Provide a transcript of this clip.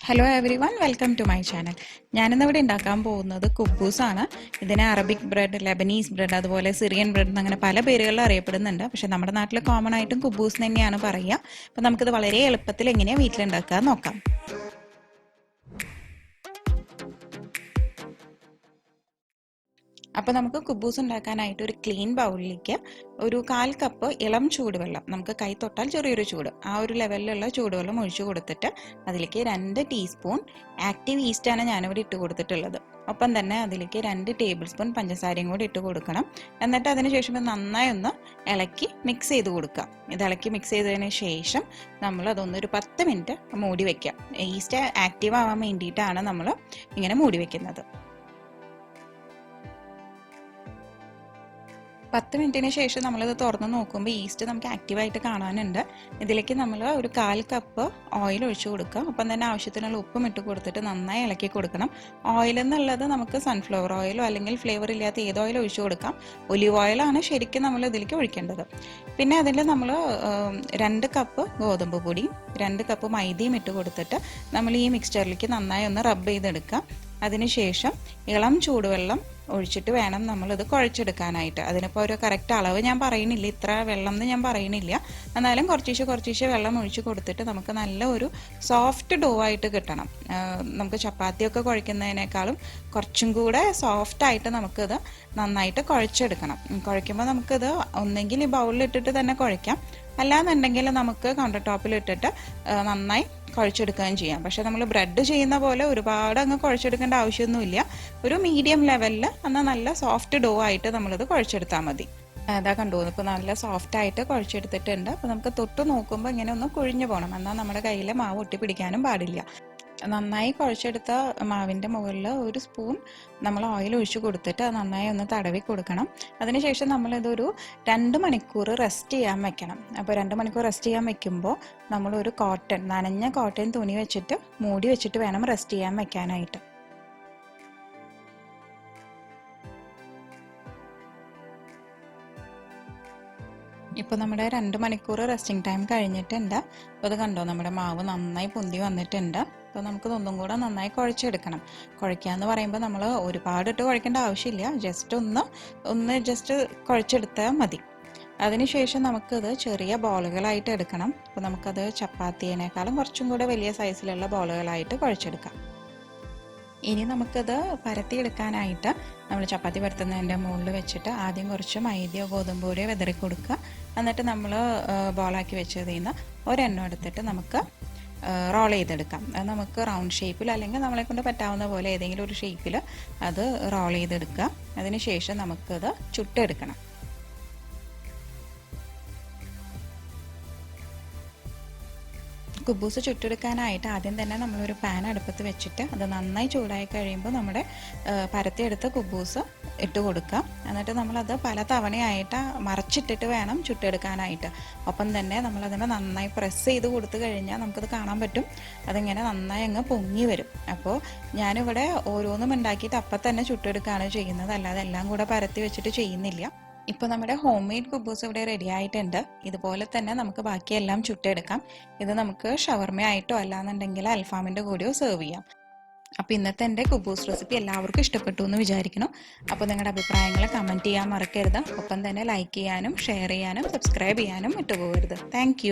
Hello everyone, welcome to my channel. ഞാനിന്നിവിടെ ഉണ്ടാക്കാൻ പോകുന്നത് കുബൂസ് ആണ്. ഇതിനെ അറബിക് ബ്രെഡ്, ലെബനീസ് ബ്രെഡ്, അതുപോലെ സിറിയൻ ബ്രെഡ് അങ്ങനെ പല പേരുകളിൽ അറിയപ്പെടുന്നുണ്ട്. പക്ഷേ നമ്മുടെ നാട്ടിൽ കോമൺ ആയിട്ടും കുബൂസ് തന്നെയാണ് പറയുക. അപ്പോൾ നമുക്കിത് വളരെ എളുപ്പത്തിൽ എങ്ങനെയാണ് വീട്ടിലുണ്ടാക്കുക നോക്കാം. അപ്പോൾ നമുക്ക് കുബൂസ് ഉണ്ടാക്കാനായിട്ട് ഒരു ക്ലീൻ ബൗളിലേക്ക് ഒരു 1/4 കപ്പ് ഇളം ചൂടുവെള്ളം, നമുക്ക് കൈ തൊട്ടാൽ ചെറിയൊരു ചൂട്, ആ ഒരു ലെവലിലുള്ള ചൂടുവെള്ളം ഒഴിച്ചു കൊടുത്തിട്ട് അതിലേക്ക് 2 ടീസ്പൂൺ ആക്റ്റീവ് ഈസ്റ്റാണ് ഞാനിവിടെ ഇട്ട് കൊടുത്തിട്ടുള്ളത്. ഒപ്പം തന്നെ അതിലേക്ക് 2 ടേബിൾ സ്പൂൺ പഞ്ചസാരയും കൂടി ഇട്ട് കൊടുക്കണം. എന്നിട്ട് അതിനുശേഷം നന്നായി ഒന്ന് ഇളക്കി മിക്സ് ചെയ്ത് കൊടുക്കുക. ഇത് ഇളക്കി മിക്സ് ചെയ്തതിന് ശേഷം നമ്മൾ അതൊന്നൊരു 10 മിനിറ്റ് മൂടി വയ്ക്കുക. ഈസ്റ്റ് ആക്റ്റീവ് ആവാൻ വേണ്ടിയിട്ടാണ് നമ്മൾ ഇങ്ങനെ മൂടി വയ്ക്കുന്നത്. 10 മിനിറ്റിന് ശേഷം നമ്മളിത് തുറന്ന് നോക്കുമ്പോൾ ഈസ്റ്റ് നമുക്ക് ആക്റ്റീവായിട്ട് കാണാനുണ്ട്. ഇതിലേക്ക് നമ്മൾ ഒരു 1/4 കപ്പ് ഓയിൽ ഒഴിച്ചു കൊടുക്കുക. അപ്പം തന്നെ ആവശ്യത്തിനുള്ള ഉപ്പും ഇട്ട് കൊടുത്തിട്ട് നന്നായി ഇളക്കി കൊടുക്കണം. ഓയിൽ എന്നുള്ളത് നമുക്ക് സൺഫ്ലവർ ഓയിലോ അല്ലെങ്കിൽ ഫ്ലേവർ ഇല്ലാത്ത ഏത് ഓയിൽ ഒഴിച്ചു കൊടുക്കാം. ഒലിവ് ഓയിലാണ് ശരിക്കും നമ്മൾ ഇതിലേക്ക് ഒഴിക്കേണ്ടത്. പിന്നെ അതിൽ നമ്മൾ 2 കപ്പ് ഗോതമ്പ് പൊടിയും 2 കപ്പ് മൈദയും ഇട്ട് കൊടുത്തിട്ട് നമ്മൾ ഈ മിക്സ്ചറിലേക്ക് നന്നായി ഒന്ന് റബ്ബ് ചെയ്തെടുക്കാം. അതിനുശേഷം ഇളം ചൂടുവെള്ളം ഒഴിച്ചിട്ട് വേണം നമ്മളിത് കുഴച്ചെടുക്കാനായിട്ട്. അതിനിപ്പോൾ ഒരു കറക്റ്റ് അളവ് ഞാൻ പറയുന്നില്ല, ഇത്ര വെള്ളം എന്ന് ഞാൻ പറയുന്നില്ല. എന്നാലും കുറച്ചീശെ വെള്ളം ഒഴിച്ച് കൊടുത്തിട്ട് നമുക്ക് നല്ല ഒരു സോഫ്റ്റ് ഡോ ആയിട്ട് കിട്ടണം. നമുക്ക് ചപ്പാത്തിയൊക്കെ കുഴയ്ക്കുന്നതിനേക്കാളും കുറച്ചും കൂടെ സോഫ്റ്റായിട്ട് നമുക്കിത് നന്നായിട്ട് കുഴച്ചെടുക്കണം. കുഴയ്ക്കുമ്പോൾ നമുക്കിത് ഒന്നെങ്കിൽ ഈ ബൗളിലിട്ടിട്ട് തന്നെ കുഴയ്ക്കാം, അല്ലാന്നുണ്ടെങ്കിൽ നമുക്ക് കൗണ്ടർ ടോപ്പിൽ ഇട്ടിട്ട് നന്നായി കുഴച്ചെടുക്കുകയും ചെയ്യാം. പക്ഷെ നമ്മൾ ബ്രെഡ് ചെയ്യുന്ന പോലെ ഒരുപാട് അങ്ങ് കുഴച്ചെടുക്കേണ്ട ആവശ്യമൊന്നുമില്ല. ഒരു മീഡിയം ലെവലിൽ എന്നാൽ നല്ല സോഫ്റ്റ് ഡോ ആയിട്ട് നമ്മളിത് കുഴച്ചെടുത്താൽ മതി. അതാ കണ്ടുപോകുന്നു, ഇപ്പോൾ നല്ല സോഫ്റ്റ് ആയിട്ട് കുഴച്ചെടുത്തിട്ടുണ്ട്. അപ്പോൾ നമുക്ക് തൊട്ട് നോക്കുമ്പോൾ ഇങ്ങനെ ഒന്ന് കുഴിഞ്ഞു പോകണം, എന്നാൽ നമ്മുടെ കയ്യിൽ മാവ് ഒട്ടി പിടിക്കാനും പാടില്ല. നന്നായി കുഴച്ചെടുത്ത മാവിൻ്റെ മുകളിൽ ഒരു സ്പൂൺ നമ്മൾ ഓയിൽ ഒഴിച്ചു കൊടുത്തിട്ട് അത് നന്നായി ഒന്ന് തടവി കൊടുക്കണം. അതിനുശേഷം നമ്മളിതൊരു 2 മണിക്കൂർ റെസ്റ്റ് ചെയ്യാൻ വെക്കണം. അപ്പോൾ 2 മണിക്കൂർ റെസ്റ്റ് ചെയ്യാൻ വെക്കുമ്പോൾ നമ്മളൊരു നനഞ്ഞ കോട്ടൺ തുണി വെച്ചിട്ട് മൂടി വെച്ചിട്ട് വേണം റെസ്റ്റ് ചെയ്യാൻ വെക്കാനായിട്ട്. ഇപ്പോൾ നമ്മുടെ 2 മണിക്കൂർ റെസ്റ്റിംഗ് ടൈം കഴിഞ്ഞിട്ടുണ്ട്. അപ്പോൾ അത് കണ്ടോ, നമ്മുടെ മാവ് നന്നായി പൊന്തി വന്നിട്ടുണ്ട്. അപ്പോൾ നമുക്കിത് ഒന്നും കൂടെ നന്നായി കുഴച്ചെടുക്കണം. കുഴയ്ക്കുക എന്ന് പറയുമ്പോൾ നമ്മൾ ഒരുപാടിട്ട് കുഴക്കേണ്ട ആവശ്യമില്ല, ജസ്റ്റ് കുഴച്ചെടുത്താൽ മതി. അതിനുശേഷം നമുക്കിത് ചെറിയ ബോളുകളായിട്ട് എടുക്കണം. അപ്പോൾ നമുക്കത് ചപ്പാത്തിയേക്കാളും കുറച്ചും കൂടെ വലിയ സൈസിലുള്ള ബോളുകളായിട്ട് കുഴച്ചെടുക്കാം. ഇനി നമുക്കത് പരത്തിയെടുക്കാനായിട്ട് നമ്മൾ ചപ്പാത്തി പരത്തുന്നതിൻ്റെ മുകളിൽ വെച്ചിട്ട് ആദ്യം കുറച്ച് മൈദയോ ഗോതമ്പ് പൊടിയോ വിതറി കൊടുക്കുക. എന്നിട്ട് നമ്മൾ ബോളാക്കി വെച്ചതിൽ നിന്ന് ഒരെണ്ണം എടുത്തിട്ട് നമുക്ക് റോൾ ചെയ്തെടുക്കാം. അത് നമുക്ക് റൗണ്ട് ഷേപ്പിൽ അല്ലെങ്കിൽ നമ്മളെ കൊണ്ട് പറ്റാവുന്ന പോലെ ഏതെങ്കിലും ഒരു ഷേപ്പിൽ അത് റോൾ ചെയ്തെടുക്കുക. അതിനുശേഷം നമുക്കത് ചുട്ടെടുക്കണം. കുബൂസ് ചുട്ടെടുക്കാനായിട്ട് ആദ്യം തന്നെ നമ്മളൊരു പാൻ അടുപ്പത്ത് വെച്ചിട്ട് അത് നന്നായി ചൂടായി കഴിയുമ്പോൾ നമ്മുടെ പരത്തിയെടുത്ത കുബൂസ് ഇട്ട് കൊടുക്കുക. എന്നിട്ട് നമ്മളത് പല തവണയായിട്ട് മറച്ചിട്ടിട്ട് വേണം ചുട്ടെടുക്കാനായിട്ട്. ഒപ്പം തന്നെ നമ്മളതിനെ നന്നായി പ്രസ് ചെയ്ത് കൊടുത്തു കഴിഞ്ഞാൽ നമുക്കത് കാണാൻ പറ്റും, അതിങ്ങനെ നന്നായി അങ്ങ് പൊങ്ങി വരും. അപ്പോൾ ഞാനിവിടെ ഓരോന്നും ഉണ്ടാക്കിയിട്ട് അപ്പം തന്നെ ചുട്ടെടുക്കുകയാണ് ചെയ്യുന്നത്, അല്ലാതെ എല്ലാം കൂടെ പരത്തി വെച്ചിട്ട് ചെയ്യുന്നില്ല. ഇപ്പോൾ നമ്മുടെ ഹോം മെയ്ഡ് കുബൂസ് ഇവിടെ റെഡി ആയിട്ടുണ്ട്. ഇതുപോലെ തന്നെ നമുക്ക് ബാക്കിയെല്ലാം ചുട്ടെടുക്കാം. ഇത് നമുക്ക് ഷവർമ ആയിട്ടോ അല്ലാന്നുണ്ടെങ്കിൽ അൽഫാമിൻ്റെ കൂടെയോ സെർവ് ചെയ്യാം. അപ്പോൾ ഇന്നത്തെ എൻ്റെ കുബൂസ് റെസിപ്പി എല്ലാവർക്കും ഇഷ്ടപ്പെട്ടു എന്ന് വിചാരിക്കുന്നു. അപ്പോൾ നിങ്ങളുടെ അഭിപ്രായങ്ങൾ കമൻറ്റ് ചെയ്യാൻ മറക്കരുത്. ഒപ്പം തന്നെ ലൈക്ക് ചെയ്യാനും ഷെയർ ചെയ്യാനും സബ്സ്ക്രൈബ് ചെയ്യാനും വിട്ടുപോകരുത്. താങ്ക്